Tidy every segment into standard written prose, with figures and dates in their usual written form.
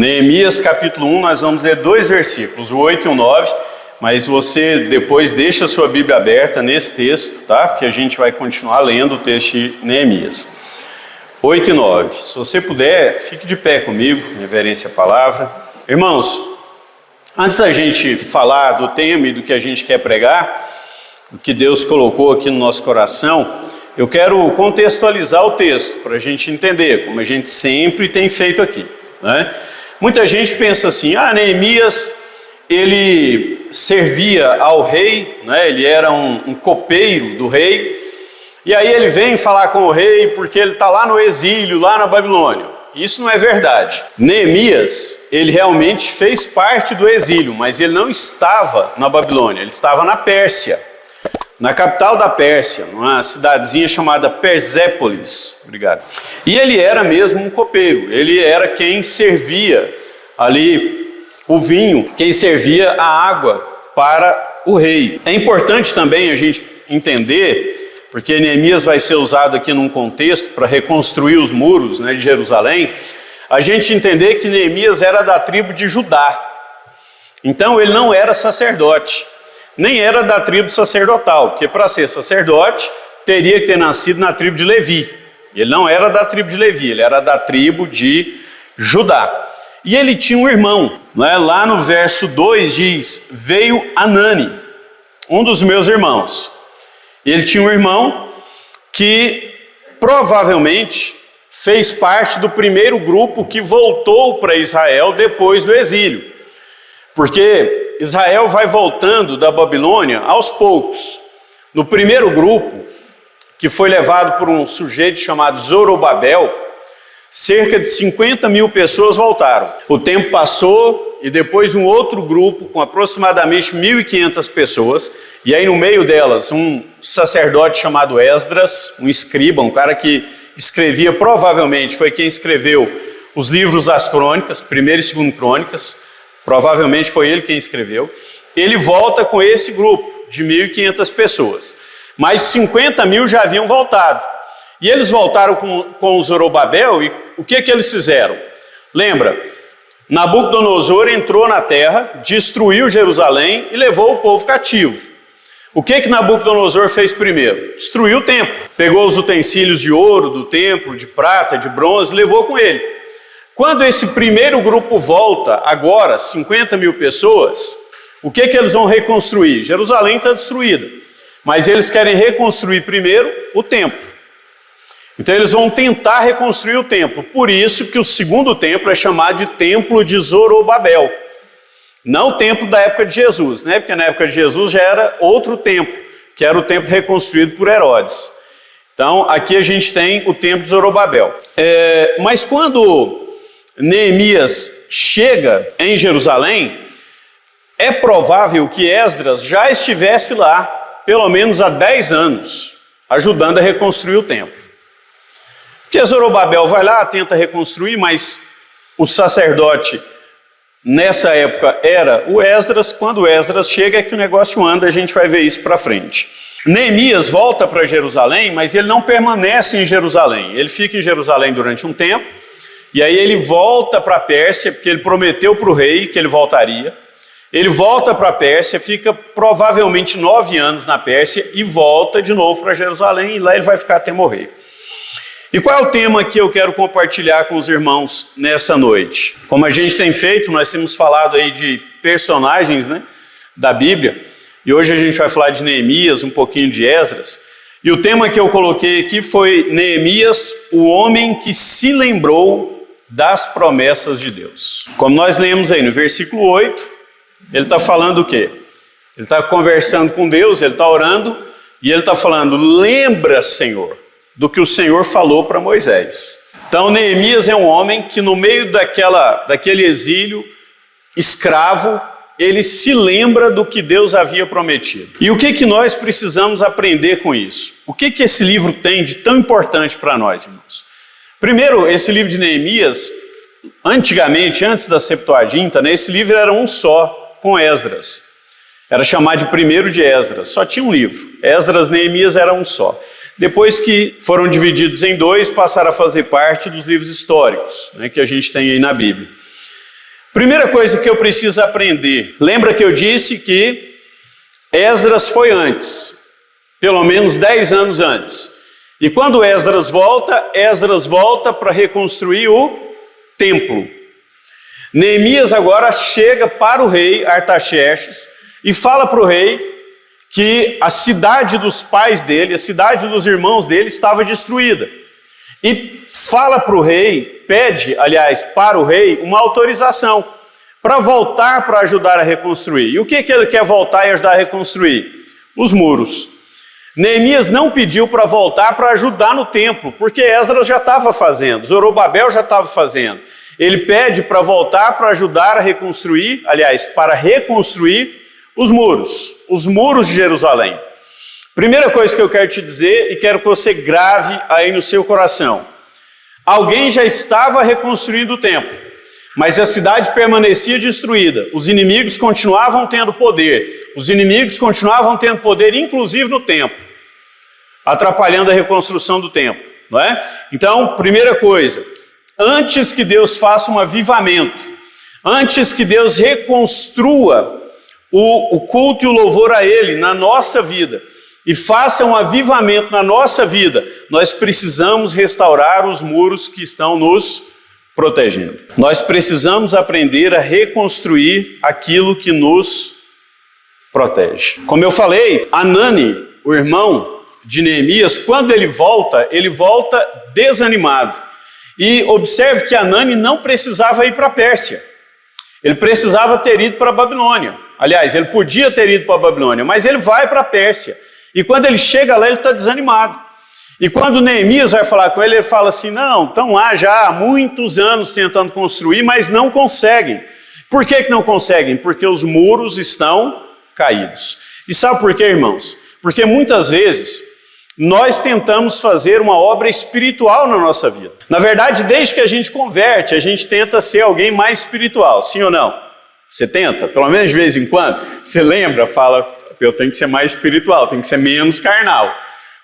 Neemias capítulo 1, nós vamos ler 2 versículos, o 8 e o 9, mas você depois deixa a sua Bíblia aberta nesse texto, tá? Porque a gente vai continuar lendo o texto de Neemias. 8 e 9. Se você puder, fique de pé comigo, reverência à palavra. Irmãos, antes da gente falar do tema e do que a gente quer pregar, o que Deus colocou aqui no nosso coração, eu quero contextualizar o texto para a gente entender, como a gente sempre tem feito aqui, né? Muita gente pensa assim, Neemias, ele servia ao rei, né? Ele era um copeiro do rei, e aí ele vem falar com o rei porque ele está lá no exílio, lá na Babilônia. Isso não é verdade. Neemias, ele realmente fez parte do exílio, mas ele não estava na Babilônia, ele estava na Pérsia, na capital da Pérsia, numa cidadezinha chamada Persépolis. Obrigado. E ele era mesmo um copeiro, ele era quem servia ali o vinho, quem servia a água para o rei. É importante também a gente entender, porque Neemias vai ser usado aqui num contexto para reconstruir os muros, né, de Jerusalém, a gente entender que Neemias era da tribo de Judá. Então ele não era sacerdote, nem era da tribo sacerdotal, porque para ser sacerdote teria que ter nascido na tribo de Levi. Ele não era da tribo de Levi, ele era da tribo de Judá. E ele tinha um irmão, né? Lá no verso 2 diz, veio Anani, um dos meus irmãos. Ele tinha um irmão que provavelmente fez parte do primeiro grupo que voltou para Israel depois do exílio. Porque Israel vai voltando da Babilônia aos poucos. No primeiro grupo, que foi levado por um sujeito chamado Zorobabel, cerca de 50 mil pessoas voltaram. O tempo passou e depois um outro grupo com aproximadamente 1.500 pessoas, e aí no meio delas um sacerdote chamado Esdras, um escriba, um cara que escrevia, provavelmente foi quem escreveu os livros das crônicas, 1ª e 2ª crônicas, provavelmente foi ele quem escreveu. Ele volta com esse grupo de 1.500 pessoas, mas 50 mil já haviam voltado. E eles voltaram com o Zorobabel, e o que eles fizeram? Lembra, Nabucodonosor entrou na terra, destruiu Jerusalém e levou o povo cativo. O que Nabucodonosor fez primeiro? Destruiu o templo. Pegou os utensílios de ouro do templo, de prata, de bronze, levou com ele. Quando esse primeiro grupo volta, agora, 50 mil pessoas, o que eles vão reconstruir? Jerusalém está destruída, mas eles querem reconstruir primeiro o templo. Então eles vão tentar reconstruir o templo. Por isso que o segundo templo é chamado de Templo de Zorobabel. Não o templo da época de Jesus, né? Porque na época de Jesus já era outro templo, que era o templo reconstruído por Herodes. Então aqui a gente tem o templo de Zorobabel. Mas quando Neemias chega em Jerusalém, é provável que Esdras já estivesse lá, pelo menos há 10 anos, ajudando a reconstruir o templo. Porque Zorobabel vai lá, tenta reconstruir, mas o sacerdote nessa época era o Esdras. Quando o Esdras chega é que o negócio anda, a gente vai ver isso para frente. Neemias volta para Jerusalém, mas ele não permanece em Jerusalém. Ele fica em Jerusalém durante um tempo, e aí ele volta para a Pérsia, porque ele prometeu para o rei que ele voltaria. Ele volta para a Pérsia, fica provavelmente 9 anos na Pérsia e volta de novo para Jerusalém, e lá ele vai ficar até morrer. E qual é o tema que eu quero compartilhar com os irmãos nessa noite? Como a gente tem feito, nós temos falado aí de personagens, né, da Bíblia, e hoje a gente vai falar de Neemias, um pouquinho de Esdras, e o tema que eu coloquei aqui foi Neemias, o homem que se lembrou das promessas de Deus. Como nós lemos aí no versículo 8, ele está falando o quê? Ele está conversando com Deus, ele está orando, e ele está falando, lembra, Senhor, do que o Senhor falou para Moisés. Então Neemias é um homem que no meio daquele exílio escravo, ele se lembra do que Deus havia prometido. E o que nós precisamos aprender com isso? O que esse livro tem de tão importante para nós, irmãos? Primeiro, esse livro de Neemias, antigamente, antes da Septuaginta, né, esse livro era um só, com Esdras. Era chamado de primeiro de Esdras, só tinha um livro. Esdras e Neemias era um só. Depois que foram divididos em 2, passaram a fazer parte dos livros históricos, né, que a gente tem aí na Bíblia. Primeira coisa que eu preciso aprender, lembra que eu disse que Esdras foi antes, pelo menos 10 anos antes. E quando Esdras volta para reconstruir o templo. Neemias agora chega para o rei Artaxerxes e fala para o rei que a cidade dos pais dele, a cidade dos irmãos dele estava destruída. E fala para o rei, pede, aliás, para o rei, uma autorização para voltar para ajudar a reconstruir. E o que ele quer voltar e ajudar a reconstruir? Os muros. Neemias não pediu para voltar para ajudar no templo, porque Esdras já estava fazendo, Zorobabel já estava fazendo. Ele pede para voltar para ajudar a reconstruir, aliás, para reconstruir os muros de Jerusalém. Primeira coisa que eu quero te dizer e quero que você grave aí no seu coração. Alguém já estava reconstruindo o templo, mas a cidade permanecia destruída. Os inimigos continuavam tendo poder. Os inimigos continuavam tendo poder, inclusive no templo, atrapalhando a reconstrução do templo, não é? Então, primeira coisa, antes que Deus faça um avivamento, antes que Deus reconstrua o culto e o louvor a Ele na nossa vida, e faça um avivamento na nossa vida, nós precisamos restaurar os muros que estão nos protegendo. Nós precisamos aprender a reconstruir aquilo que nos protege. Como eu falei, Anani, o irmão de Neemias, quando ele volta desanimado. E observe que Anani não precisava ir para a Pérsia. Ele precisava ter ido para a Babilônia. Aliás, ele podia ter ido para a Babilônia, mas ele vai para a Pérsia. E quando ele chega lá, ele está desanimado. E quando Neemias vai falar com ele, ele fala assim, não, estão lá já há muitos anos tentando construir, mas não conseguem. Por que não conseguem? Porque os muros estão caídos. E sabe por quê, irmãos? Porque muitas vezes nós tentamos fazer uma obra espiritual na nossa vida. Na verdade, desde que a gente converte, a gente tenta ser alguém mais espiritual, sim ou não? Você tenta? Pelo menos de vez em quando? Você lembra, fala, eu tenho que ser mais espiritual, tenho que ser menos carnal,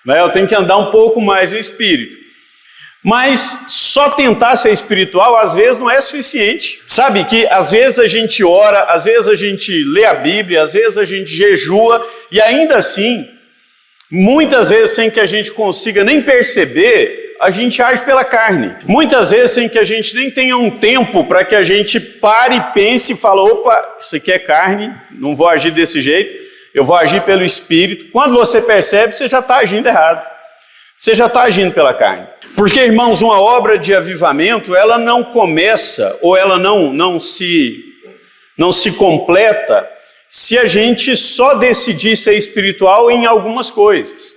né? Eu tenho que andar um pouco mais no espírito. Mas só tentar ser espiritual às vezes não é suficiente. Sabe que às vezes a gente ora, às vezes a gente lê a Bíblia, às vezes a gente jejua e ainda assim, muitas vezes sem que a gente consiga nem perceber, a gente age pela carne. Muitas vezes sem que a gente nem tenha um tempo para que a gente pare e pense e fale, opa, isso aqui é carne, não vou agir desse jeito, eu vou agir pelo Espírito. Quando você percebe, você já está agindo errado. Você já está agindo pela carne. Porque, irmãos, uma obra de avivamento, ela não começa, ou ela não se completa, se a gente só decidir ser espiritual em algumas coisas.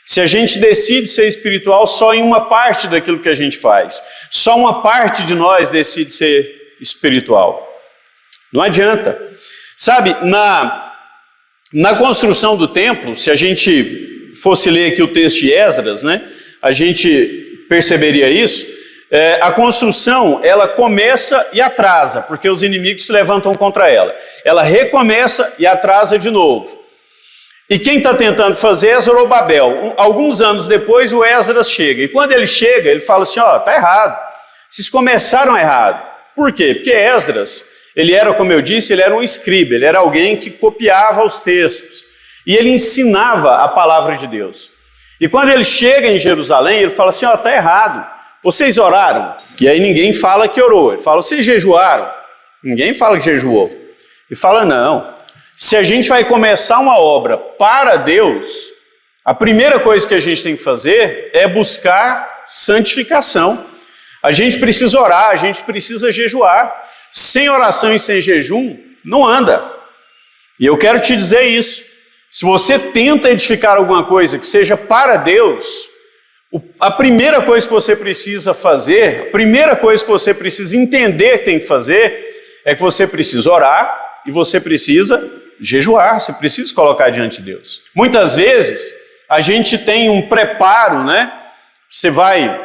Se a gente decide ser espiritual só em uma parte daquilo que a gente faz. Só uma parte de nós decide ser espiritual. Não adianta. Sabe, na construção do templo, se a gente fosse ler aqui o texto de Esdras, né, a gente perceberia isso. A construção, ela começa e atrasa, porque os inimigos se levantam contra ela. Ela recomeça e atrasa de novo. E quem está tentando fazer é Zorobabel. Alguns anos depois, o Esdras chega. E quando ele chega, ele fala assim, está errado. Vocês começaram errado. Por quê? Porque Esdras, ele era, como eu disse, ele era um escriba, ele era alguém que copiava os textos. E ele ensinava a palavra de Deus. E quando ele chega em Jerusalém, ele fala assim, está errado. Vocês oraram? E aí ninguém fala que orou. Ele fala, vocês jejuaram? Ninguém fala que jejuou. Ele fala, não. Se a gente vai começar uma obra para Deus, a primeira coisa que a gente tem que fazer é buscar santificação. A gente precisa orar, a gente precisa jejuar. Sem oração e sem jejum, não anda. E eu quero te dizer isso. Se você tenta edificar alguma coisa que seja para Deus, a primeira coisa que você precisa fazer, a primeira coisa que você precisa entender que tem que fazer, é que você precisa orar e você precisa jejuar, você precisa colocar diante de Deus. Muitas vezes, a gente tem um preparo, né? Você vai,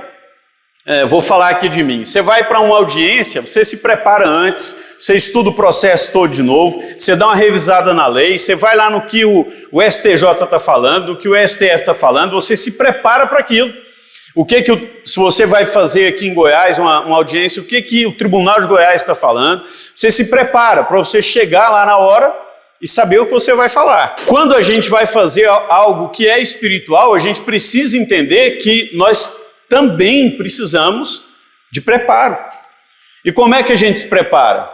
vou falar aqui de mim, você vai para uma audiência, você se prepara antes, você estuda o processo todo de novo, você dá uma revisada na lei, você vai lá no que o STJ está falando, no que o STF está falando, você se prepara para aquilo. se você vai fazer aqui em Goiás uma audiência, o que o Tribunal de Goiás está falando. Você se prepara para você chegar lá na hora e saber o que você vai falar. Quando a gente vai fazer algo que é espiritual, a gente precisa entender que nós também precisamos de preparo. E como é que a gente se prepara?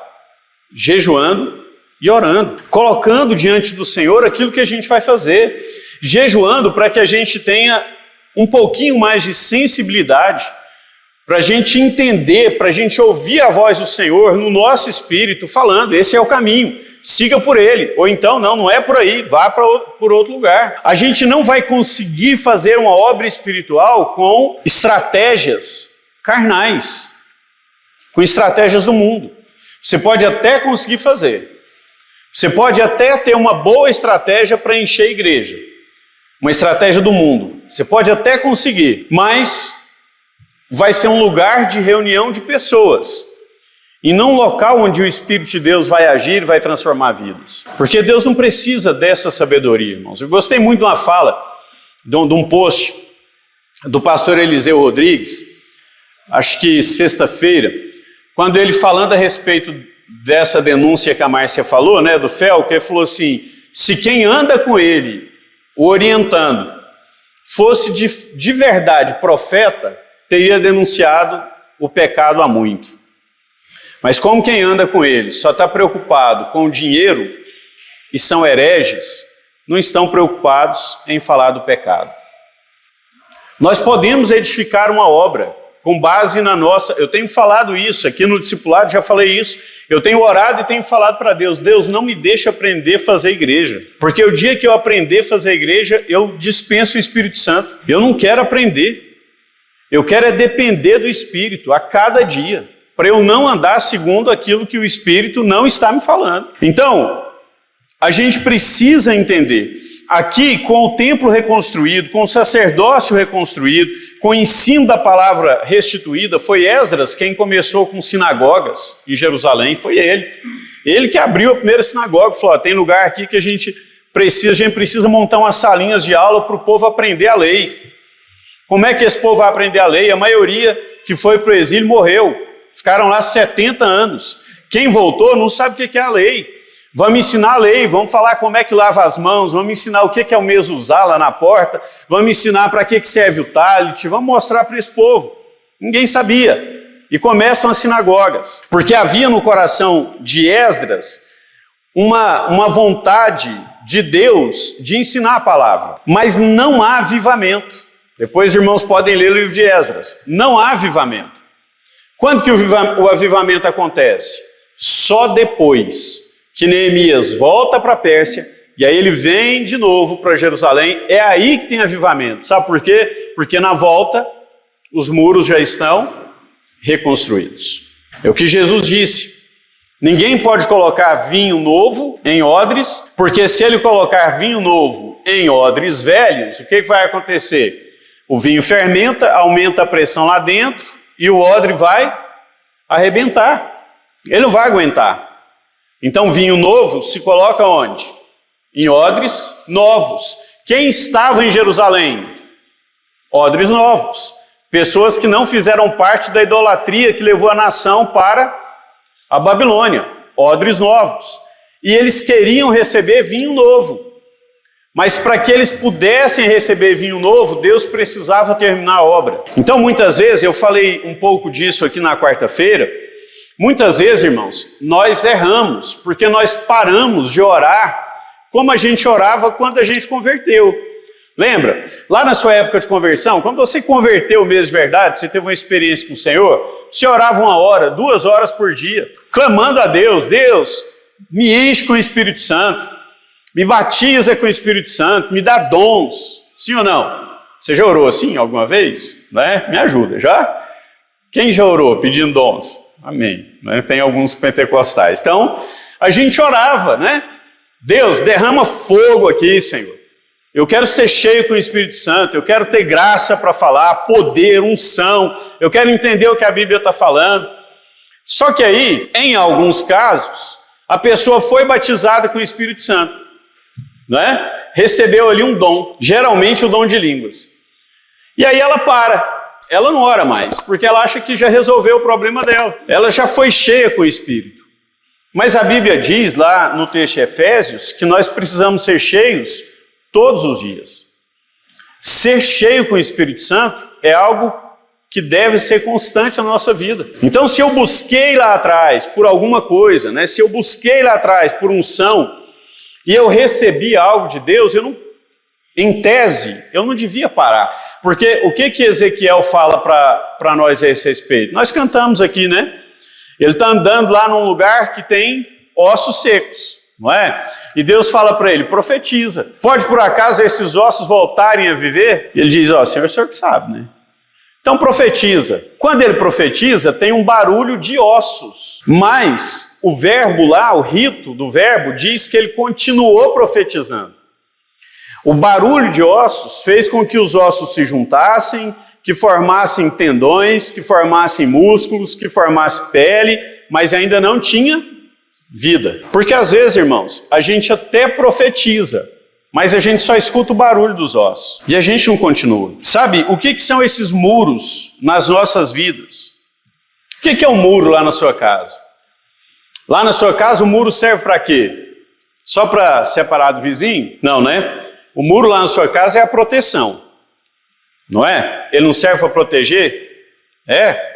Jejuando e orando, colocando diante do Senhor aquilo que a gente vai fazer, jejuando para que a gente tenha um pouquinho mais de sensibilidade, para a gente entender, para a gente ouvir a voz do Senhor no nosso espírito falando, esse é o caminho, siga por ele, ou então não é por aí, vá por outro lugar. A gente não vai conseguir fazer uma obra espiritual com estratégias carnais, com estratégias do mundo. Você pode até conseguir fazer, você pode até ter uma boa estratégia para encher a igreja, uma estratégia do mundo, você pode até conseguir, mas vai ser um lugar de reunião de pessoas, e não um local onde o Espírito de Deus vai agir e vai transformar vidas. Porque Deus não precisa dessa sabedoria, irmãos. Eu gostei muito de uma fala, de um post do pastor Eliseu Rodrigues, acho que sexta-feira, quando ele falando a respeito dessa denúncia que a Márcia falou, né, do Felco, ele falou assim, se quem anda com ele, o orientando, fosse de verdade profeta, teria denunciado o pecado há muito. Mas como quem anda com ele só está preocupado com o dinheiro e são hereges, não estão preocupados em falar do pecado. Nós podemos edificar uma obra com base na nossa... Eu tenho falado isso aqui no discipulado, já falei isso. Eu tenho orado e tenho falado para Deus, Deus, não me deixa aprender a fazer igreja. Porque o dia que eu aprender a fazer igreja, eu dispenso o Espírito Santo. Eu não quero aprender. Eu quero é depender do Espírito a cada dia, para eu não andar segundo aquilo que o Espírito não está me falando. Então, a gente precisa entender, aqui com o templo reconstruído, com o sacerdócio reconstruído, com o ensino da palavra restituída, foi Esdras quem começou com sinagogas em Jerusalém, foi ele. Ele que abriu a primeira sinagoga, falou, tem lugar aqui que a gente precisa montar umas salinhas de aula para o povo aprender a lei. Como é que esse povo vai aprender a lei? A maioria que foi para o exílio morreu. Ficaram lá 70 anos. Quem voltou não sabe o que é a lei. Vamos ensinar a lei, vamos falar como é que lava as mãos, vamos ensinar o que é o mezuzá lá na porta, vamos ensinar para que serve o talit, vamos mostrar para esse povo. Ninguém sabia. E começam as sinagogas. Porque havia no coração de Esdras uma vontade de Deus de ensinar a palavra. Mas não há avivamento. Depois, irmãos, podem ler o livro de Esdras. Não há avivamento. Quando que o avivamento acontece? Só depois que Neemias volta para a Pérsia, e aí ele vem de novo para Jerusalém, é aí que tem avivamento. Sabe por quê? Porque na volta, os muros já estão reconstruídos. É o que Jesus disse. Ninguém pode colocar vinho novo em odres, porque se ele colocar vinho novo em odres velhos, o que vai acontecer? O vinho fermenta, aumenta a pressão lá dentro e o odre vai arrebentar. Ele não vai aguentar. Então, vinho novo se coloca onde? Em odres novos. Quem estava em Jerusalém? Odres novos. Pessoas que não fizeram parte da idolatria que levou a nação para a Babilônia. Odres novos. E eles queriam receber vinho novo. Mas para que eles pudessem receber vinho novo, Deus precisava terminar a obra. Então, muitas vezes, eu falei um pouco disso aqui na quarta-feira, muitas vezes, irmãos, nós erramos, porque nós paramos de orar como a gente orava quando a gente converteu. Lembra? Lá na sua época de conversão, quando você converteu mesmo de verdade, você teve uma experiência com o Senhor, você orava 1 hora, 2 horas por dia, clamando a Deus, Deus, me enche com o Espírito Santo, me batiza com o Espírito Santo, me dá dons. Sim ou não? Você já orou assim alguma vez? Né? Me ajuda, já? Quem já orou pedindo dons? Amém. Né? Tem alguns pentecostais. Então, a gente orava, né? Deus, derrama fogo aqui, Senhor. Eu quero ser cheio com o Espírito Santo, eu quero ter graça para falar, poder, unção, eu quero entender o que a Bíblia está falando. Só que aí, em alguns casos, a pessoa foi batizada com o Espírito Santo. Né? Recebeu ali um dom, geralmente o dom de línguas. E aí ela para. ela não ora mais, porque ela acha que já resolveu o problema dela. Ela já foi cheia com o Espírito. Mas a Bíblia diz lá no texto de Efésios que nós precisamos ser cheios todos os dias. Ser cheio com o Espírito Santo é algo que deve ser constante na nossa vida. Então, se eu busquei lá atrás por alguma coisa, né? Se eu busquei lá atrás por unção e eu recebi algo de Deus, em tese, eu não devia parar. Porque o que Ezequiel fala para nós a esse respeito? Nós cantamos aqui, né? Ele está andando lá num lugar que tem ossos secos, não é? E Deus fala para ele, profetiza. Pode por acaso esses ossos voltarem a viver? E ele diz, Senhor, o senhor que sabe, né? Então profetiza. Quando ele profetiza, tem um barulho de ossos. Mas o verbo lá, o rito do verbo, diz que ele continuou profetizando. O barulho de ossos fez com que os ossos se juntassem, que formassem tendões, que formassem músculos, que formassem pele, mas ainda não tinha vida. Porque às vezes, irmãos, a gente até profetiza, mas a gente só escuta o barulho dos ossos. E a gente não continua. Sabe, o que são esses muros nas nossas vidas? O que é um muro lá na sua casa? Lá na sua casa o muro serve para quê? Só para separar do vizinho? Não, né? O muro lá na sua casa é a proteção. Não é? Ele não serve para proteger?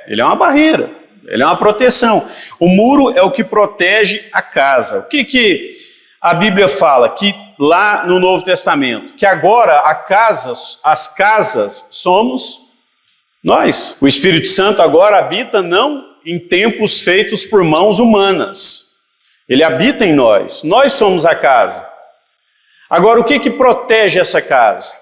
Ele é uma barreira. Ele é uma proteção. O muro é o que protege a casa. O que a Bíblia fala? Que lá no Novo Testamento, que agora as casas somos nós. O Espírito Santo agora habita não em templos feitos por mãos humanas. Ele habita em nós. Nós somos a casa. Agora, o que protege essa casa?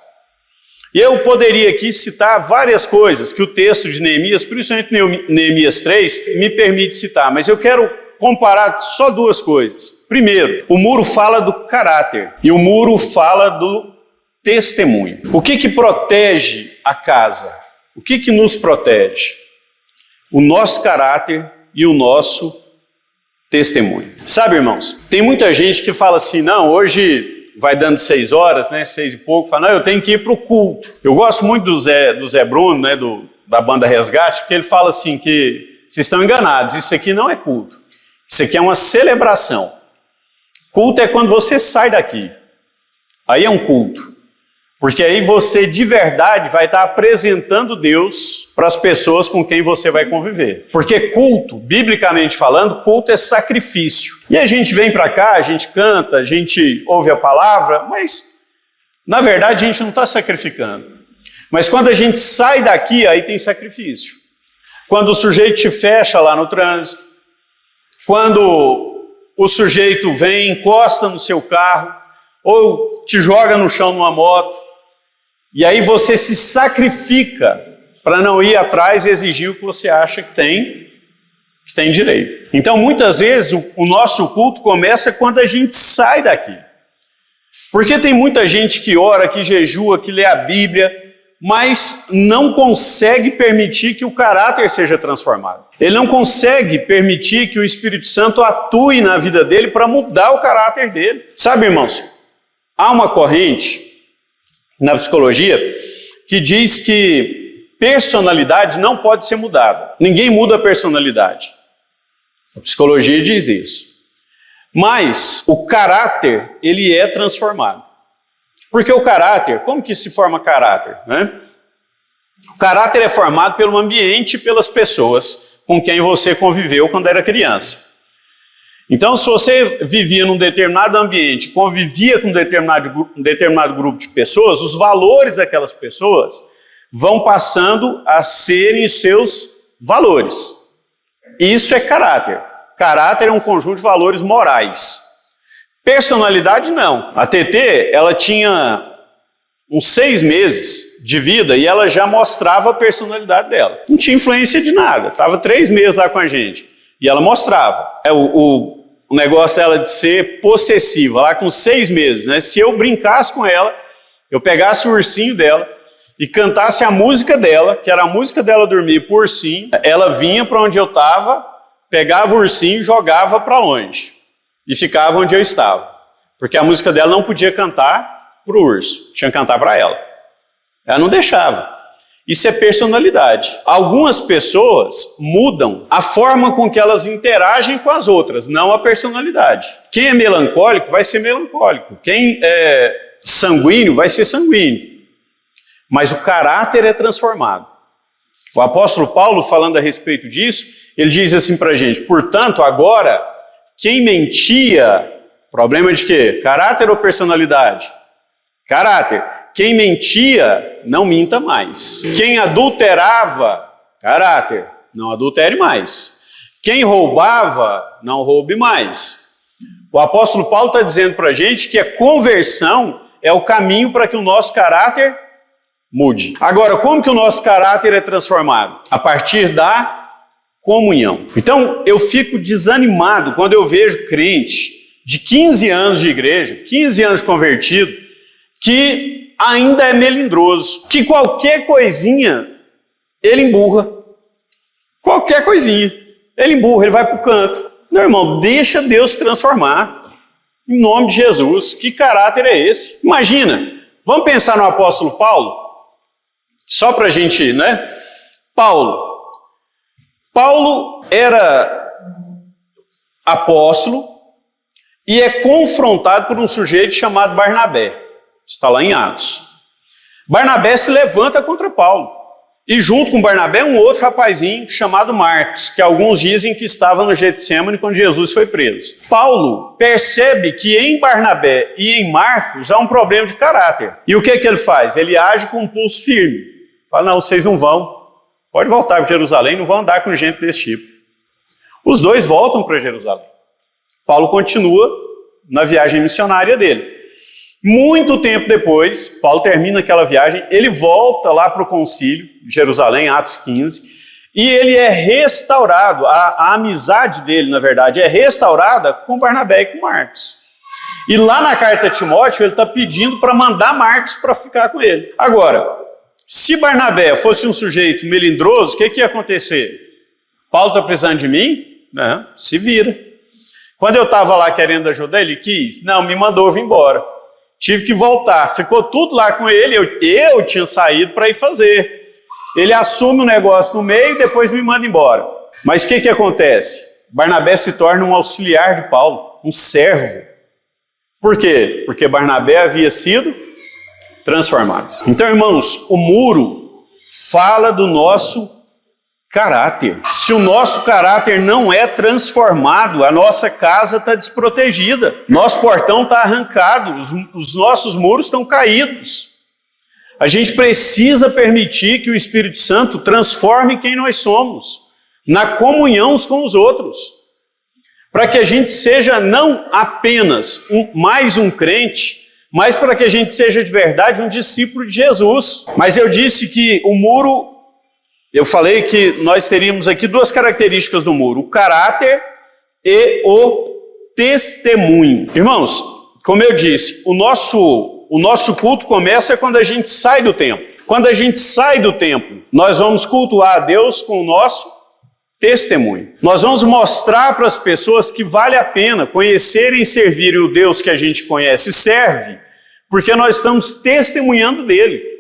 E eu poderia aqui citar várias coisas que o texto de Neemias, principalmente Neemias 3, me permite citar, mas eu quero comparar só duas coisas. Primeiro, o muro fala do caráter e o muro fala do testemunho. O que protege a casa? O que nos protege? O nosso caráter e o nosso testemunho. Sabe, irmãos, tem muita gente que fala assim, não, hoje vai dando 6 horas, né, 6 e pouco, fala, não, eu tenho que ir para o culto. Eu gosto muito do Zé Bruno, né, da banda Resgate, porque ele fala assim que vocês estão enganados, isso aqui não é culto. Isso aqui é uma celebração. Culto é quando você sai daqui. Aí é um culto. Porque aí você de verdade vai estar apresentando Deus para as pessoas com quem você vai conviver. Porque culto, biblicamente falando, culto é sacrifício. E a gente vem para cá, a gente canta, a gente ouve a palavra, mas na verdade a gente não está sacrificando. Mas quando a gente sai daqui, aí tem sacrifício. Quando o sujeito te fecha lá no trânsito, quando o sujeito vem, encosta no seu carro, ou te joga no chão numa moto, e aí você se sacrifica para não ir atrás e exigir o que você acha que tem direito. Então, muitas vezes, o nosso culto começa quando a gente sai daqui. Porque tem muita gente que ora, que jejua, que lê a Bíblia, mas não consegue permitir que o caráter seja transformado. Ele não consegue permitir que o Espírito Santo atue na vida dele para mudar o caráter dele. Sabe, irmãos, há uma corrente na psicologia que diz que personalidade não pode ser mudada. Ninguém muda a personalidade. A psicologia diz isso. Mas o caráter, ele é transformado. Porque o caráter, como que se forma caráter, né? O caráter é formado pelo ambiente e pelas pessoas com quem você conviveu quando era criança. Então, se você vivia num determinado ambiente, convivia com um determinado grupo de pessoas, os valores daquelas pessoas vão passando a serem seus valores. Isso é caráter. Caráter é um conjunto de valores morais. Personalidade, não. A TT, ela tinha uns 6 meses de vida e ela já mostrava a personalidade dela. Não tinha influência de nada. Estava 3 meses lá com a gente. E ela mostrava. O negócio dela de ser possessiva, lá com 6 meses, né? Se eu brincasse com ela, eu pegasse o ursinho dela e cantasse a música dela, que era a música dela dormir por ursinho, ela vinha para onde eu estava, pegava o ursinho e jogava para longe. E ficava onde eu estava. Porque a música dela não podia cantar para o urso, tinha que cantar para ela. Ela não deixava. Isso é personalidade. Algumas pessoas mudam a forma com que elas interagem com as outras, não a personalidade. Quem é melancólico vai ser melancólico. Quem é sanguíneo vai ser sanguíneo. Mas o caráter é transformado. O apóstolo Paulo, falando a respeito disso, ele diz assim para a gente: portanto, agora, quem mentia, problema de quê? Caráter ou personalidade? Caráter. Quem mentia, não minta mais. Quem adulterava, caráter, não adultere mais. Quem roubava, não roube mais. O apóstolo Paulo está dizendo para a gente que a conversão é o caminho para que o nosso caráter mude. Agora, como que o nosso caráter é transformado? A partir da comunhão. Então, eu fico desanimado quando eu vejo crente de 15 anos de igreja, 15 anos convertido, que ainda é melindroso, que qualquer coisinha ele emburra. Qualquer coisinha ele emburra, ele vai para o canto. Meu irmão, deixa Deus transformar. Em nome de Jesus. Que caráter é esse? Imagina, vamos pensar no apóstolo Paulo? Só para a gente, né? Paulo era apóstolo e é confrontado por um sujeito chamado Barnabé. Está lá em Atos. Barnabé se levanta contra Paulo. E junto com Barnabé um outro rapazinho chamado Marcos, que alguns dizem que estava no Getsemane quando Jesus foi preso. Paulo percebe que em Barnabé e em Marcos há um problema de caráter. E o que ele faz? Ele age com um pulso firme. Fala, não, vocês não vão. Pode voltar para Jerusalém, não vão andar com gente desse tipo. Os dois voltam para Jerusalém. Paulo continua na viagem missionária dele. Muito tempo depois, Paulo termina aquela viagem, ele volta lá para o concílio de Jerusalém, Atos 15, e ele é restaurado, a amizade dele, na verdade, é restaurada com Barnabé e com Marcos. E lá na carta a Timóteo, ele está pedindo para mandar Marcos para ficar com ele. Agora, se Barnabé fosse um sujeito melindroso, o que ia acontecer? Paulo está precisando de mim? Não, se vira. Quando eu estava lá querendo ajudar, ele quis? Não, me mandou vir embora. Tive que voltar, ficou tudo lá com ele, eu tinha saído para ir fazer. Ele assume o negócio no meio e depois me manda embora. Mas o que acontece? Barnabé se torna um auxiliar de Paulo, um servo. Por quê? Porque Barnabé havia sido transformado. Então, irmãos, o muro fala do nosso caráter. Se o nosso caráter não é transformado, a nossa casa está desprotegida. Nosso portão está arrancado, os nossos muros estão caídos. A gente precisa permitir que o Espírito Santo transforme quem nós somos, na comunhão uns com os outros, para que a gente seja não apenas mais um crente, mas para que a gente seja de verdade um discípulo de Jesus. Mas eu disse que o muro, eu falei que nós teríamos aqui duas características do muro, o caráter e o testemunho. Irmãos, como eu disse, o nosso culto começa quando a gente sai do templo. Quando a gente sai do templo, nós vamos cultuar a Deus com o nosso testemunho. Nós vamos mostrar para as pessoas que vale a pena conhecerem e servirem o Deus que a gente conhece e serve, porque nós estamos testemunhando dele.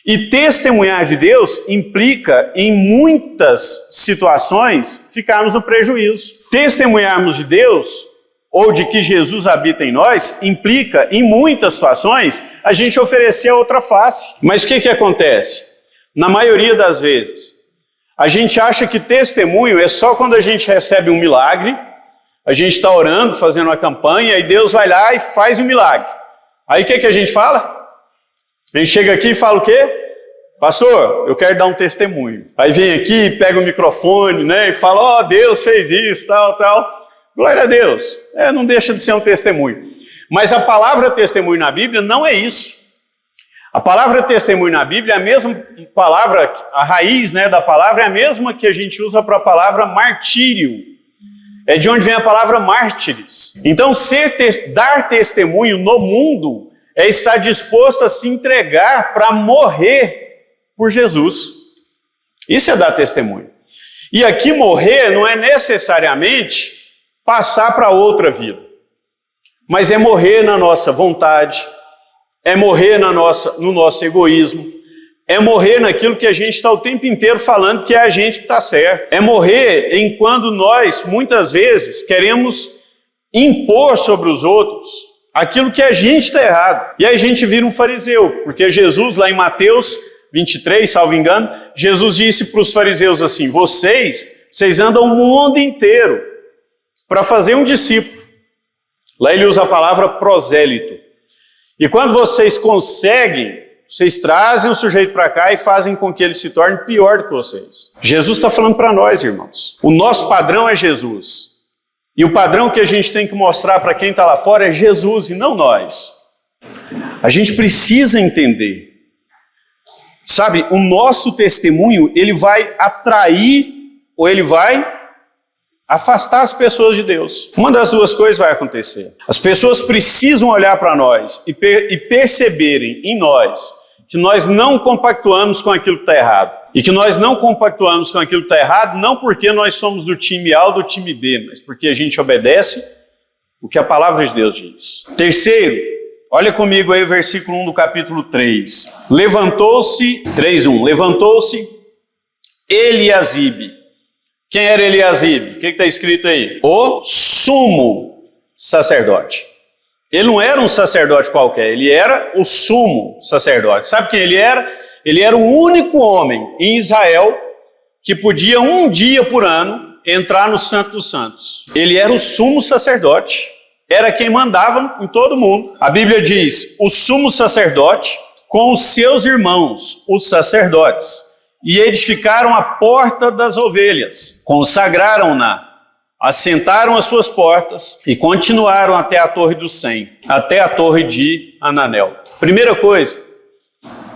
E testemunhar de Deus implica, em muitas situações, ficarmos no prejuízo. Testemunharmos de Deus, ou de que Jesus habita em nós, implica, em muitas situações, a gente oferecer a outra face. Mas o que acontece? Na maioria das vezes, a gente acha que testemunho é só quando a gente recebe um milagre, a gente está orando, fazendo uma campanha, e Deus vai lá e faz um milagre. Aí o que a gente fala? A gente chega aqui e fala o quê? Pastor, eu quero dar um testemunho. Aí vem aqui, pega o microfone, né, e fala, Deus fez isso, tal. Glória a Deus. Não deixa de ser um testemunho. Mas a palavra testemunho na Bíblia não é isso. A palavra testemunho na Bíblia é a mesma palavra, a raiz, né, da palavra é a mesma que a gente usa para a palavra martírio. É de onde vem a palavra mártires. Então, dar testemunho no mundo é estar disposto a se entregar para morrer por Jesus. Isso é dar testemunho. E aqui morrer não é necessariamente passar para outra vida, mas é morrer na nossa vontade, é morrer no nosso egoísmo, É morrer naquilo que a gente está o tempo inteiro falando que é a gente que está certo. É morrer em quando nós, muitas vezes, queremos impor sobre os outros aquilo que a gente está errado. E aí a gente vira um fariseu, porque Jesus, lá em Mateus 23, salvo engano, Jesus disse para os fariseus assim: vocês andam o mundo inteiro para fazer um discípulo. Lá ele usa a palavra prosélito. E quando vocês conseguem, vocês trazem o sujeito para cá e fazem com que ele se torne pior do que vocês. Jesus está falando para nós, irmãos. O nosso padrão é Jesus. E o padrão que a gente tem que mostrar para quem está lá fora é Jesus e não nós. A gente precisa entender. Sabe, o nosso testemunho, ele vai atrair ou ele vai afastar as pessoas de Deus. Uma das duas coisas vai acontecer. As pessoas precisam olhar para nós e perceberem em nós que nós não compactuamos com aquilo que está errado. E que nós não compactuamos com aquilo que está errado não porque nós somos do time A ou do time B, mas porque a gente obedece o que a palavra de Deus diz. Terceiro, olha comigo aí o versículo 1 do capítulo 3. Levantou-se, 3:1, levantou-se Eliasibe. Quem era Eliasibe? O que está escrito aí? O sumo sacerdote. Ele não era um sacerdote qualquer, ele era o sumo sacerdote. Sabe quem ele era? Ele era o único homem em Israel que podia um dia por ano entrar no Santo dos Santos. Ele era o sumo sacerdote, era quem mandava em todo mundo. A Bíblia diz, o sumo sacerdote com os seus irmãos, os sacerdotes, e edificaram a porta das ovelhas, consagraram-na, assentaram as suas portas e continuaram até a torre do Sem, até a torre de Ananel. Primeira coisa,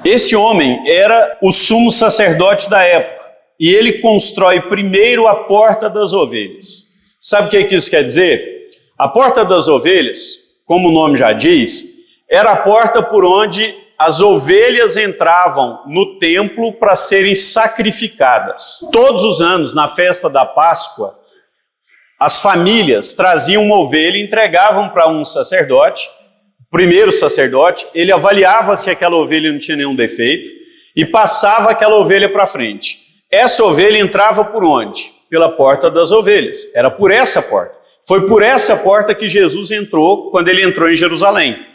esse homem era o sumo sacerdote da época e ele constrói primeiro a porta das ovelhas. Sabe o que isso quer dizer? A porta das ovelhas, como o nome já diz, era a porta por onde as ovelhas entravam no templo para serem sacrificadas. Todos os anos, na festa da Páscoa, as famílias traziam uma ovelha e entregavam para um sacerdote. Primeiro sacerdote, ele avaliava se aquela ovelha não tinha nenhum defeito e passava aquela ovelha para frente. Essa ovelha entrava por onde? Pela porta das ovelhas. Era por essa porta. Foi por essa porta que Jesus entrou quando ele entrou em Jerusalém.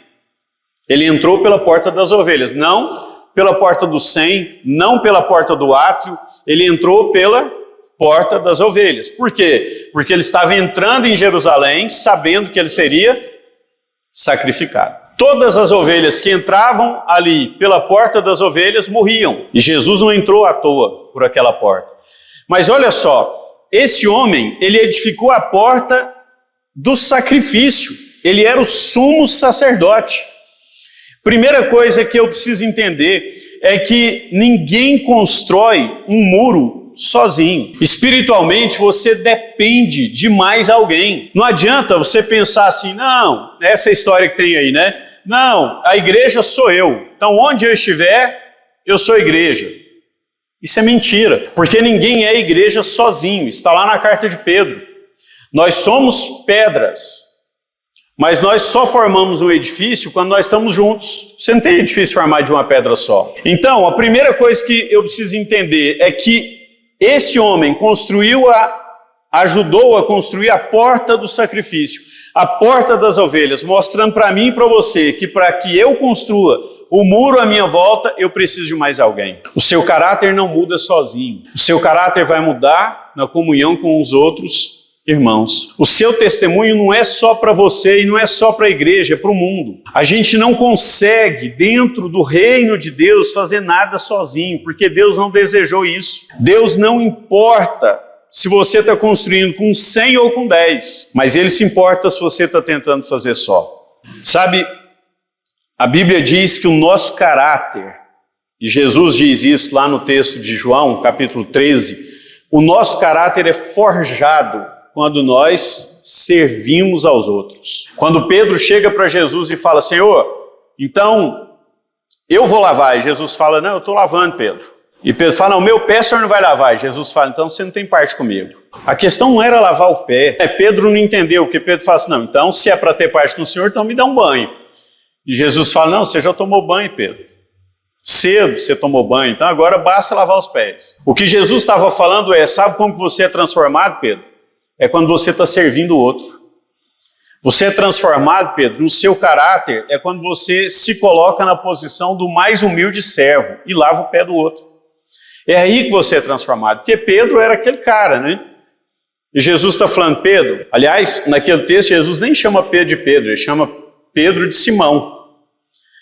Ele entrou pela porta das ovelhas, não pela porta do Sem, não pela porta do átrio, ele entrou pela porta das ovelhas. Por quê? Porque ele estava entrando em Jerusalém sabendo que ele seria sacrificado. Todas as ovelhas que entravam ali pela porta das ovelhas morriam. E Jesus não entrou à toa por aquela porta. Mas olha só, esse homem, ele edificou a porta do sacrifício. Ele era o sumo sacerdote. Primeira coisa que eu preciso entender é que ninguém constrói um muro sozinho. Espiritualmente você depende de mais alguém. Não adianta você pensar assim, não, essa história que tem aí, né? Não, a igreja sou eu. Então onde eu estiver, eu sou igreja. Isso é mentira, porque ninguém é igreja sozinho. Está lá na carta de Pedro. Nós somos pedras, mas nós só formamos um edifício quando nós estamos juntos. Você não tem edifício formado de uma pedra só. Então, a primeira coisa que eu preciso entender é que esse homem ajudou a construir a porta do sacrifício, a porta das ovelhas, mostrando para mim e para você que para que eu construa o muro à minha volta, eu preciso de mais alguém. O seu caráter não muda sozinho. O seu caráter vai mudar na comunhão com os outros irmãos. O seu testemunho não é só para você e não é só para a igreja, é para o mundo. A gente não consegue, dentro do reino de Deus, fazer nada sozinho, porque Deus não desejou isso. Deus não importa se você está construindo com 100 ou com 10, mas Ele se importa se você está tentando fazer só. Sabe, a Bíblia diz que o nosso caráter, e Jesus diz isso lá no texto de João, capítulo 13, o nosso caráter é forjado quando nós servimos aos outros. Quando Pedro chega para Jesus e fala, Senhor, então eu vou lavar. E Jesus fala, não, eu estou lavando, Pedro. E Pedro fala, não, meu pé o senhor não vai lavar. E Jesus fala, então você não tem parte comigo. A questão não era lavar o pé. Pedro não entendeu, porque Pedro fala assim, não, então se é para ter parte com o senhor, então me dá um banho. E Jesus fala, não, você já tomou banho, Pedro. Cedo você tomou banho, então agora basta lavar os pés. O que Jesus estava falando é, sabe como que você é transformado, Pedro? É quando você está servindo o outro. Você é transformado, Pedro, no seu caráter, é quando você se coloca na posição do mais humilde servo e lava o pé do outro. É aí que você é transformado, porque Pedro era aquele cara, né? E Jesus está falando, Pedro, aliás, naquele texto Jesus nem chama Pedro de Pedro, ele chama Pedro de Simão.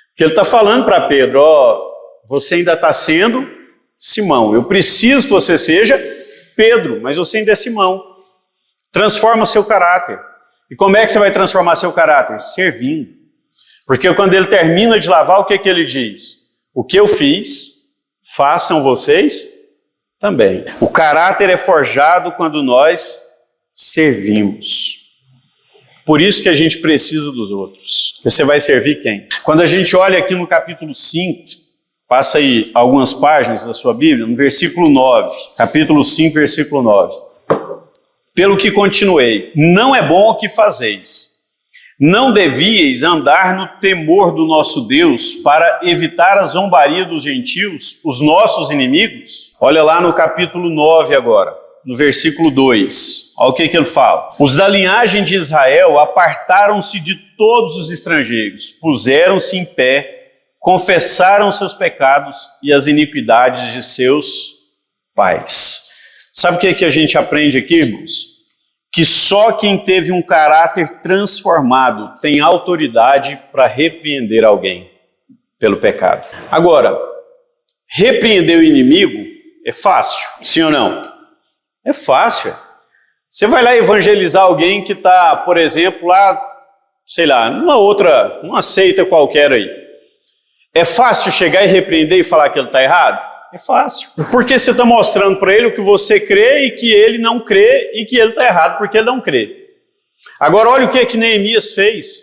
Porque ele está falando para Pedro, ó, você ainda está sendo Simão, eu preciso que você seja Pedro, mas você ainda é Simão. Transforma seu caráter. E como é que você vai transformar seu caráter? Servindo. Porque quando ele termina de lavar, o que que ele diz? O que eu fiz, façam vocês também. O caráter é forjado quando nós servimos. Por isso que a gente precisa dos outros. Você vai servir quem? Quando a gente olha aqui no capítulo 5, passa aí algumas páginas da sua Bíblia, no versículo 9, capítulo 5, versículo 9. Pelo que continuei, não é bom o que fazeis. Não devíeis andar no temor do nosso Deus para evitar a zombaria dos gentios, os nossos inimigos? Olha lá no capítulo 9 agora, no versículo 2. Olha o que ele fala. Os da linhagem de Israel apartaram-se de todos os estrangeiros, puseram-se em pé, confessaram seus pecados e as iniquidades de seus pais. Sabe o que a gente aprende aqui, irmãos? Que só quem teve um caráter transformado tem autoridade para repreender alguém pelo pecado. Agora, repreender o inimigo é fácil, sim ou não? É fácil. Você vai lá evangelizar alguém que está, por exemplo, lá, sei lá, numa seita qualquer aí. É fácil chegar e repreender e falar que ele está errado? É fácil. Porque você está mostrando para ele o que você crê e que ele não crê e que ele está errado porque ele não crê. Agora olha o que Neemias fez.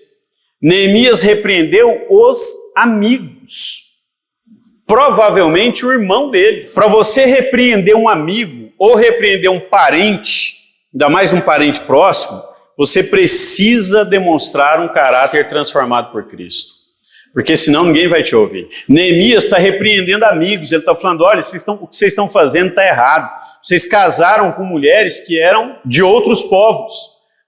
Neemias repreendeu os amigos. Provavelmente o irmão dele. Para você repreender um amigo ou repreender um parente, ainda mais um parente próximo, você precisa demonstrar um caráter transformado por Cristo. Porque senão ninguém vai te ouvir. Neemias está repreendendo amigos, ele está falando, olha, o que vocês estão fazendo está errado. Vocês casaram com mulheres que eram de outros povos.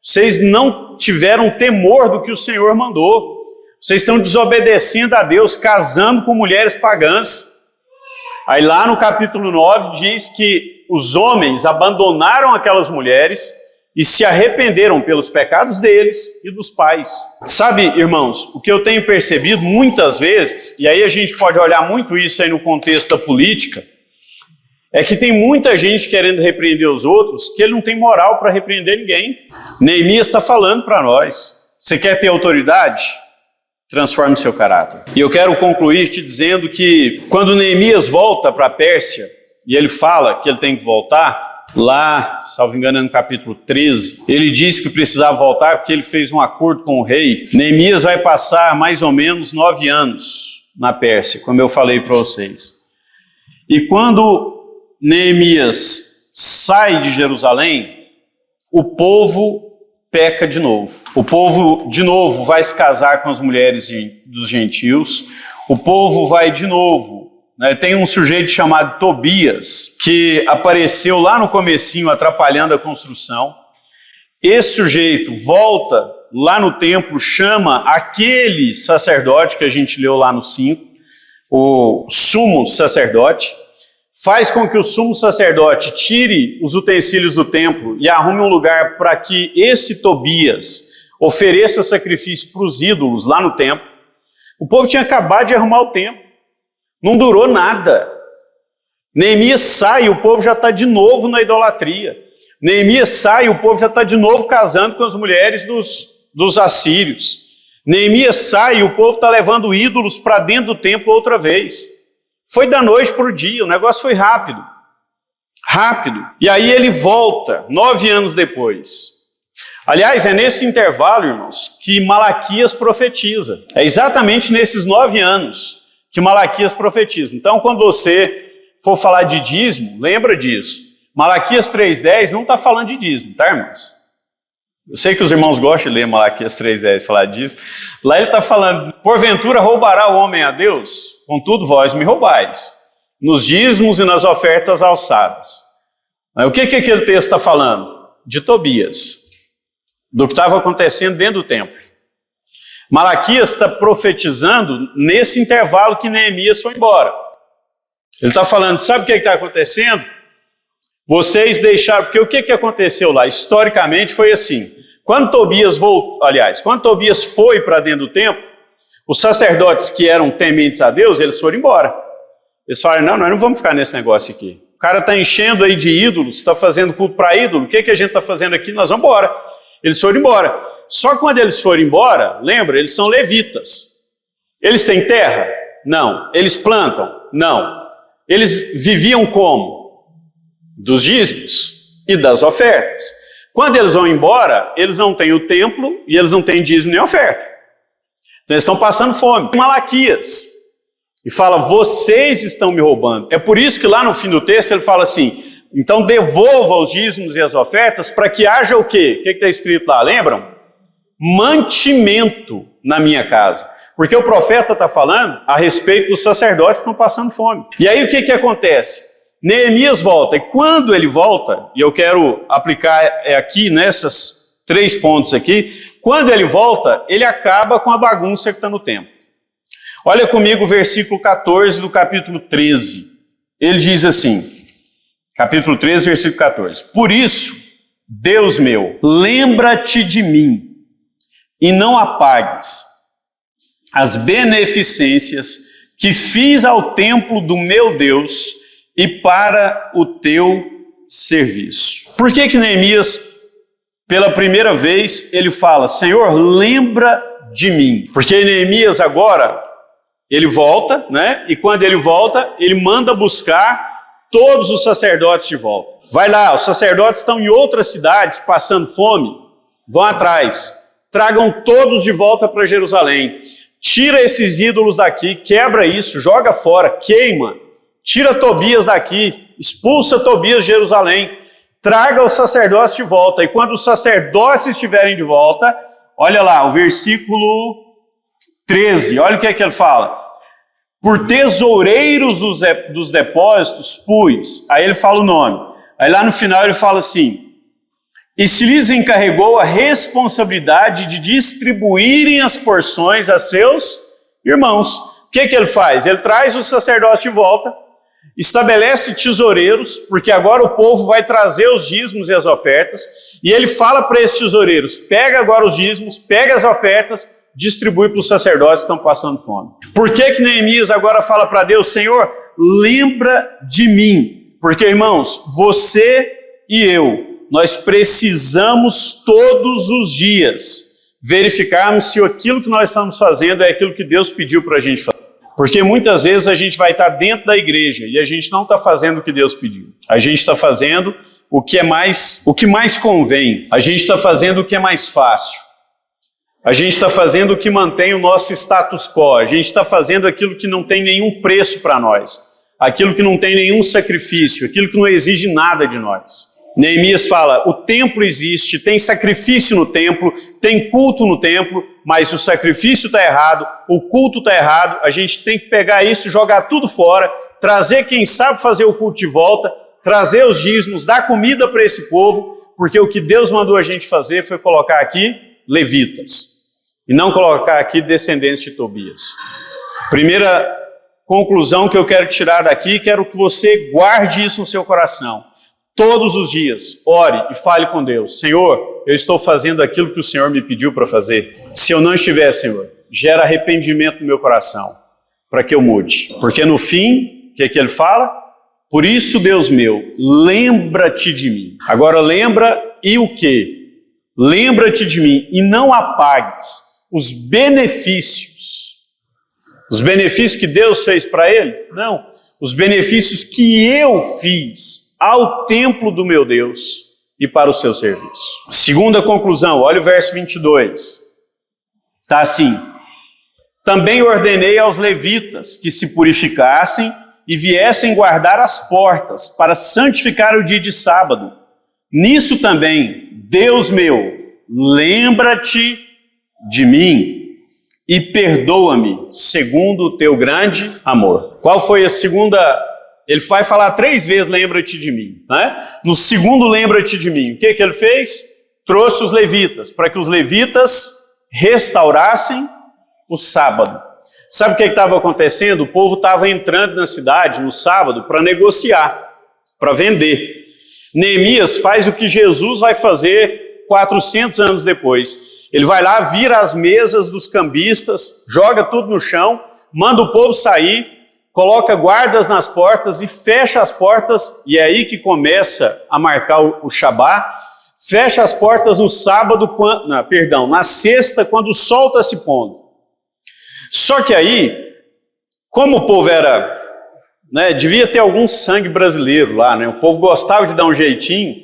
Vocês não tiveram temor do que o Senhor mandou. Vocês estão desobedecendo a Deus, casando com mulheres pagãs. Aí lá no capítulo 9 diz que os homens abandonaram aquelas mulheres e se arrependeram pelos pecados deles e dos pais. Sabe, irmãos, o que eu tenho percebido muitas vezes, e aí a gente pode olhar muito isso aí no contexto da política, é que tem muita gente querendo repreender os outros que ele não tem moral para repreender ninguém. Neemias está falando para nós, você quer ter autoridade? Transforme seu caráter. E eu quero concluir te dizendo que quando Neemias volta para a Pérsia, e ele fala que ele tem que voltar, lá, salvo engano, é no capítulo 13, ele diz que precisava voltar porque ele fez um acordo com o rei. Neemias vai passar mais ou menos 9 anos na Pérsia, como eu falei para vocês. E quando Neemias sai de Jerusalém, o povo peca de novo. O povo, de novo, vai se casar com as mulheres dos gentios. O povo vai, de novo, tem um sujeito chamado Tobias, que apareceu lá no comecinho atrapalhando a construção. Esse sujeito volta lá no templo, chama aquele sacerdote que a gente leu lá no 5, o sumo sacerdote, faz com que o sumo sacerdote tire os utensílios do templo e arrume um lugar para que esse Tobias ofereça sacrifício para os ídolos lá no templo. O povo tinha acabado de arrumar o templo. Não durou nada. Neemias sai e o povo já está de novo na idolatria. Neemias sai e o povo já está de novo casando com as mulheres dos assírios. Neemias sai e o povo está levando ídolos para dentro do templo outra vez. Foi da noite para o dia, o negócio foi rápido. Rápido. E aí ele volta, 9 anos depois. Aliás, é nesse intervalo, irmãos, que Malaquias profetiza. É exatamente nesses 9 anos que Malaquias profetiza. Então, quando você for falar de dízimo, lembra disso. Malaquias 3,10 não está falando de dízimo, tá, irmãos? Eu sei que os irmãos gostam de ler Malaquias 3,10 falar disso. Lá ele está falando, porventura roubará o homem a Deus? contudo vós me roubais, nos dízimos e nas ofertas alçadas. O que aquele texto está falando? De Tobias, do que estava acontecendo dentro do templo. Malaquias está profetizando nesse intervalo que Neemias foi embora. Ele está falando, sabe o que está acontecendo? Vocês deixaram, porque o que aconteceu lá? Historicamente foi assim, quando Tobias foi para dentro do templo, os sacerdotes que eram tementes a Deus, eles foram embora. Eles falaram, não, nós não vamos ficar nesse negócio aqui. O cara está enchendo aí de ídolos, está fazendo culto para ídolo, o que a gente está fazendo aqui? Nós vamos embora. Eles foram embora. Só que quando eles foram embora, lembra, eles são levitas. Eles têm terra? Não. Eles plantam? Não. Eles viviam como? Dos dízimos e das ofertas. Quando eles vão embora, eles não têm o templo e eles não têm dízimo nem oferta. Então eles estão passando fome. Malaquias. E fala, vocês estão me roubando. É por isso que lá no fim do texto ele fala assim, então devolva os dízimos e as ofertas para que haja o quê? O que está escrito lá, lembram? Mantimento na minha casa. Porque o profeta está falando a respeito dos sacerdotes que estão passando fome. E aí o que acontece? Neemias volta, e quando ele volta, e eu quero aplicar aqui nesses 3 pontos aqui, quando ele volta, ele acaba com a bagunça que está no templo. Olha comigo o versículo 14 do capítulo 13. Ele diz assim, capítulo 13, versículo 14. Por isso, Deus meu, lembra-te de mim e não apagues as beneficências que fiz ao templo do meu Deus e para o teu serviço. Por que Neemias, pela primeira vez, ele fala, Senhor, lembra de mim? Porque Neemias agora, ele volta, né? E quando ele volta, ele manda buscar todos os sacerdotes de volta. Vai lá, os sacerdotes estão em outras cidades passando fome, vão atrás, tragam todos de volta para Jerusalém. Tira esses ídolos daqui, quebra isso, joga fora, queima. Tira Tobias daqui, expulsa Tobias de Jerusalém, traga os sacerdotes de volta. E quando os sacerdotes estiverem de volta, olha lá, o versículo 13, olha o que ele fala. Por tesoureiros dos depósitos pus, aí ele fala o nome. Aí lá no final ele fala assim, e se lhes encarregou a responsabilidade de distribuírem as porções a seus irmãos. O que ele faz? Ele traz os sacerdotes de volta, estabelece tesoureiros, porque agora o povo vai trazer os dízimos e as ofertas, e ele fala para esses tesoureiros, pega agora os dízimos, pega as ofertas, distribui para os sacerdotes que estão passando fome. Por que Neemias agora fala para Deus, Senhor, lembra de mim? Porque, irmãos, você e eu, nós precisamos todos os dias verificarmos se aquilo que nós estamos fazendo é aquilo que Deus pediu para a gente fazer. Porque muitas vezes a gente vai estar dentro da igreja e a gente não está fazendo o que Deus pediu. A gente está fazendo o que mais convém. A gente está fazendo o que é mais fácil. A gente está fazendo o que mantém o nosso status quo. A gente está fazendo aquilo que não tem nenhum preço para nós. Aquilo que não tem nenhum sacrifício. Aquilo que não exige nada de nós. Neemias fala, o templo existe, tem sacrifício no templo, tem culto no templo, mas o sacrifício está errado, o culto está errado, a gente tem que pegar isso, jogar tudo fora, trazer quem sabe fazer o culto de volta, trazer os dízimos, dar comida para esse povo, porque o que Deus mandou a gente fazer foi colocar aqui levitas, e não colocar aqui descendentes de Tobias. Primeira conclusão que eu quero tirar daqui, quero que você guarde isso no seu coração. Todos os dias, ore e fale com Deus. Senhor, eu estou fazendo aquilo que o Senhor me pediu para fazer. Se eu não estiver, Senhor, gera arrependimento no meu coração, para que eu mude. Porque no fim, o que ele fala? Por isso, Deus meu, lembra-te de mim. Agora lembra e o quê? Lembra-te de mim e não apagues os benefícios. Os benefícios que Deus fez para ele? Não. Os benefícios que eu fiz ao templo do meu Deus e para o seu serviço. Segunda conclusão, olha o verso 22. Está assim, também ordenei aos levitas que se purificassem e viessem guardar as portas para santificar o dia de sábado. Nisso também, Deus meu, lembra-te de mim e perdoa-me segundo o teu grande amor. Qual foi a segunda? Ele vai falar 3 vezes, lembra-te de mim, né? No segundo, lembra-te de mim. O que ele fez? Trouxe os levitas, para que os levitas restaurassem o sábado. Sabe o que estava acontecendo? O povo estava entrando na cidade no sábado para negociar, para vender. Neemias faz o que Jesus vai fazer 400 anos depois. Ele vai lá, vira as mesas dos cambistas, joga tudo no chão, manda o povo sair, coloca guardas nas portas e fecha as portas, e é aí que começa a marcar o Shabá. Fecha as portas no sábado, na sexta, quando o sol está se pondo. Só que aí, como o povo era, devia ter algum sangue brasileiro lá, o povo gostava de dar um jeitinho,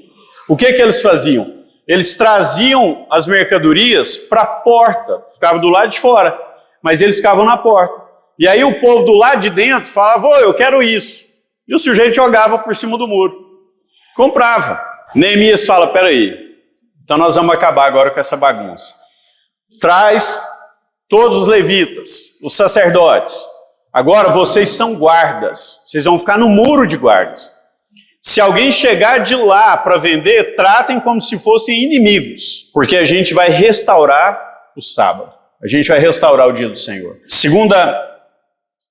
o que eles faziam? Eles traziam as mercadorias para a porta, ficavam do lado de fora, mas eles ficavam na porta. E aí o povo do lado de dentro falava, eu quero isso. E o sujeito jogava por cima do muro, comprava. Neemias fala, peraí, então nós vamos acabar agora com essa bagunça. Traz todos os levitas, os sacerdotes. Agora vocês são guardas, vocês vão ficar no muro de guardas. Se alguém chegar de lá para vender, tratem como se fossem inimigos, porque a gente vai restaurar o sábado. A gente vai restaurar o dia do Senhor. Segunda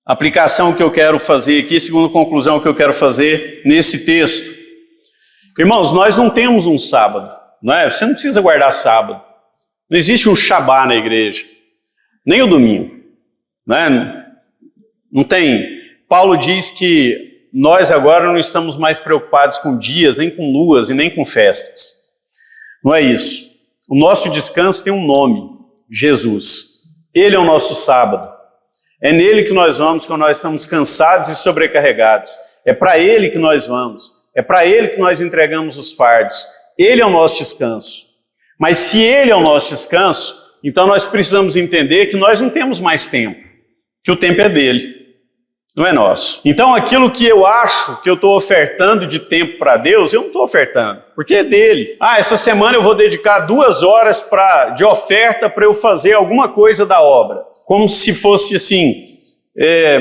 aplicação que eu quero fazer aqui, segunda conclusão que eu quero fazer nesse texto. Irmãos, nós não temos um sábado, Você não precisa guardar sábado. Não existe um Shabá na igreja, nem o domingo, Não tem. Paulo diz que nós agora não estamos mais preocupados com dias, nem com luas e nem com festas. Não é isso. O nosso descanso tem um nome, Jesus. Ele é o nosso sábado. É nele que nós vamos quando nós estamos cansados e sobrecarregados. É para ele que nós vamos. É para ele que nós entregamos os fardos. Ele é o nosso descanso. Mas se ele é o nosso descanso, então nós precisamos entender que nós não temos mais tempo, que o tempo é dele. Não é nosso. Então aquilo que eu acho que eu estou ofertando de tempo para Deus, eu não estou ofertando, porque é dele. Essa semana eu vou dedicar 2 horas de oferta para eu fazer alguma coisa da obra. Como se fosse assim,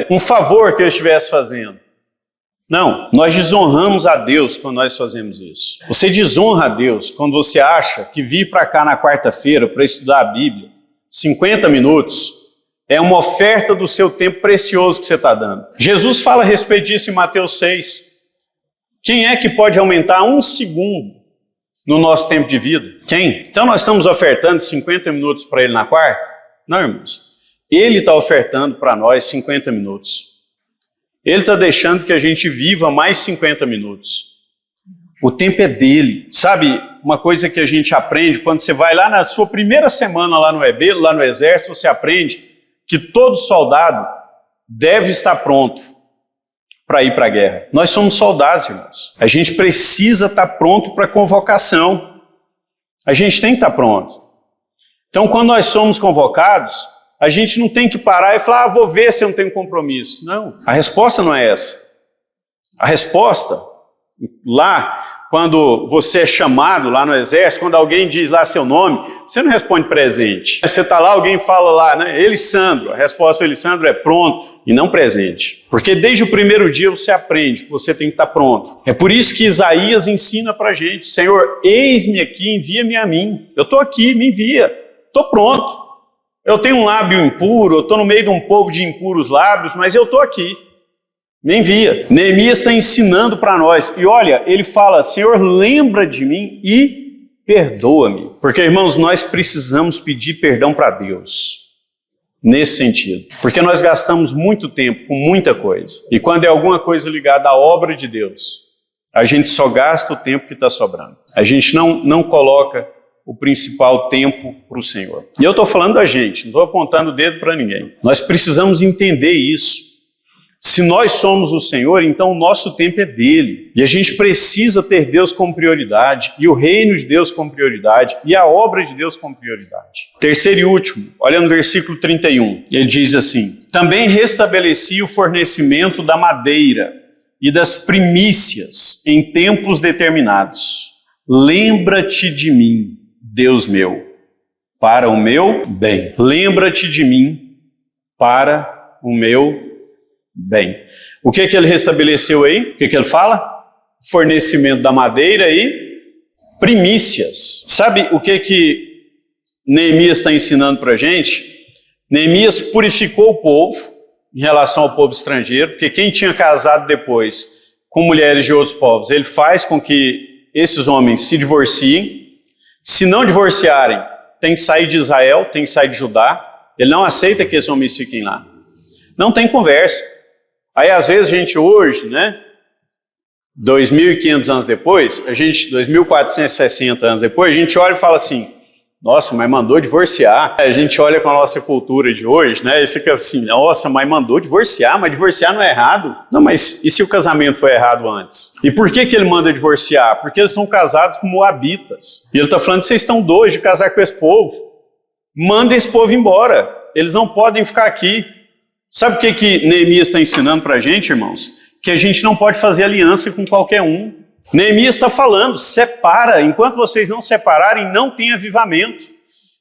um favor que eu estivesse fazendo. Não, nós desonramos a Deus quando nós fazemos isso. Você desonra a Deus quando você acha que vir para cá na quarta-feira para estudar a Bíblia, 50 minutos, é uma oferta do seu tempo precioso que você está dando. Jesus fala a respeito disso em Mateus 6. Quem é que pode aumentar 1 segundo no nosso tempo de vida? Quem? Então nós estamos ofertando 50 minutos para ele na quarta? Não, irmãos. Ele está ofertando para nós 50 minutos. Ele está deixando que a gente viva mais 50 minutos. O tempo é dele. Sabe, uma coisa que a gente aprende, quando você vai lá na sua primeira semana lá no exército, você aprende que todo soldado deve estar pronto para ir para a guerra. Nós somos soldados, irmãos. A gente precisa estar pronto para a convocação. A gente tem que estar pronto. Então, quando nós somos convocados, a gente não tem que parar e falar, vou ver se eu não tenho compromisso. Não, a resposta não é essa. A resposta, lá, quando você é chamado lá no exército, quando alguém diz lá seu nome, você não responde presente. Você está lá, alguém fala lá, Elisandro. A resposta do Elisandro é pronto e não presente. Porque desde o primeiro dia você aprende que você tem que estar pronto. É por isso que Isaías ensina para a gente, Senhor, eis-me aqui, envia-me a mim. Eu estou aqui, me envia. Estou pronto. Eu tenho um lábio impuro, eu estou no meio de um povo de impuros lábios, mas eu estou aqui. Me envia. Neemias está ensinando para nós. E olha, ele fala, Senhor, lembra de mim e perdoa-me. Porque, irmãos, nós precisamos pedir perdão para Deus. Nesse sentido. Porque nós gastamos muito tempo com muita coisa. E quando é alguma coisa ligada à obra de Deus, a gente só gasta o tempo que está sobrando. A gente não coloca o principal tempo para o Senhor. E eu estou falando da gente, não estou apontando o dedo para ninguém. Nós precisamos entender isso. Se nós somos o Senhor, então o nosso tempo é dele. E a gente precisa ter Deus como prioridade, e o reino de Deus como prioridade, e a obra de Deus como prioridade. Terceiro e último, olha no versículo 31, ele diz assim, também restabeleci o fornecimento da madeira e das primícias em tempos determinados. Lembra-te de mim, Deus meu, para o meu bem. Lembra-te de mim, para o meu bem. O que ele restabeleceu aí? O que ele fala? Fornecimento da madeira e primícias. Sabe o que Neemias está ensinando para a gente? Neemias purificou o povo em relação ao povo estrangeiro, porque quem tinha casado depois com mulheres de outros povos, ele faz com que esses homens se divorciem. Se não divorciarem, tem que sair de Israel, tem que sair de Judá. Ele não aceita que esses homens fiquem lá. Não tem conversa. Aí às vezes a gente hoje, 2.500 anos depois, 2.460 anos depois, a gente olha e fala assim, nossa, mas mandou divorciar. A gente olha com a nossa cultura de hoje, e fica assim, nossa, mas mandou divorciar, mas divorciar não é errado. Não, mas e se o casamento foi errado antes? E por que ele manda divorciar? Porque eles são casados com moabitas. E ele está falando, vocês estão doidos de casar com esse povo. Manda esse povo embora. Eles não podem ficar aqui. Sabe o que Neemias está ensinando para a gente, irmãos? Que a gente não pode fazer aliança com qualquer um. Neemias está falando, separa. Enquanto vocês não separarem, não tem avivamento.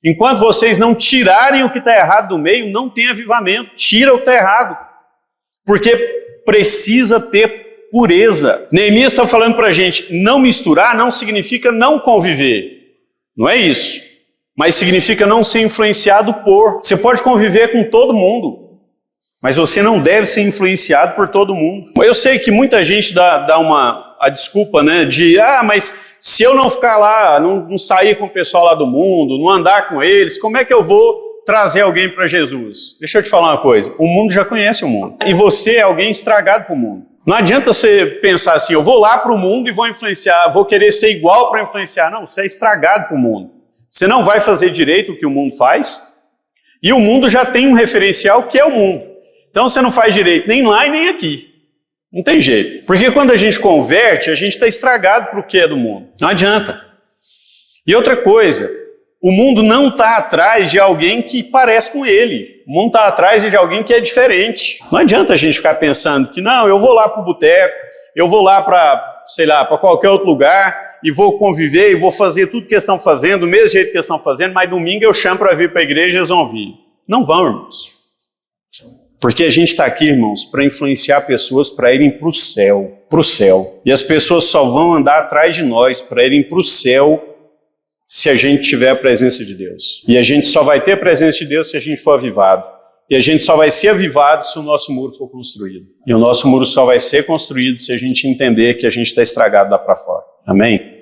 Enquanto vocês não tirarem o que está errado do meio, não tem avivamento. Tira o que está errado. Porque precisa ter pureza. Neemias está falando para a gente, não misturar não significa não conviver. Não é isso. Mas significa não ser influenciado por. Você pode conviver com todo mundo. Mas você não deve ser influenciado por todo mundo. Eu sei que muita gente dá a desculpa, de, mas se eu não ficar lá, não sair com o pessoal lá do mundo, não andar com eles, como é que eu vou trazer alguém para Jesus? Deixa eu te falar uma coisa, o mundo já conhece o mundo. E você é alguém estragado para o mundo. Não adianta você pensar assim, eu vou lá para o mundo e vou influenciar, vou querer ser igual para influenciar. Não, você é estragado para o mundo. Você não vai fazer direito o que o mundo faz, e o mundo já tem um referencial que é o mundo. Então você não faz direito nem lá e nem aqui. Não tem jeito. Porque quando a gente converte, a gente está estragado para o que é do mundo. Não adianta. E outra coisa, o mundo não está atrás de alguém que parece com ele. O mundo está atrás de alguém que é diferente. Não adianta a gente ficar pensando que, não, eu vou lá para o boteco, eu vou lá para, para qualquer outro lugar e vou conviver e vou fazer tudo que eles estão fazendo, do mesmo jeito que eles estão fazendo, mas domingo eu chamo para vir para a igreja e eles vão vir. Não vão, irmãos. Porque a gente está aqui, irmãos, para influenciar pessoas para irem para o céu. E as pessoas só vão andar atrás de nós para irem para o céu se a gente tiver a presença de Deus. E a gente só vai ter a presença de Deus se a gente for avivado. E a gente só vai ser avivado se o nosso muro for construído. E o nosso muro só vai ser construído se a gente entender que a gente está estragado lá para fora. Amém?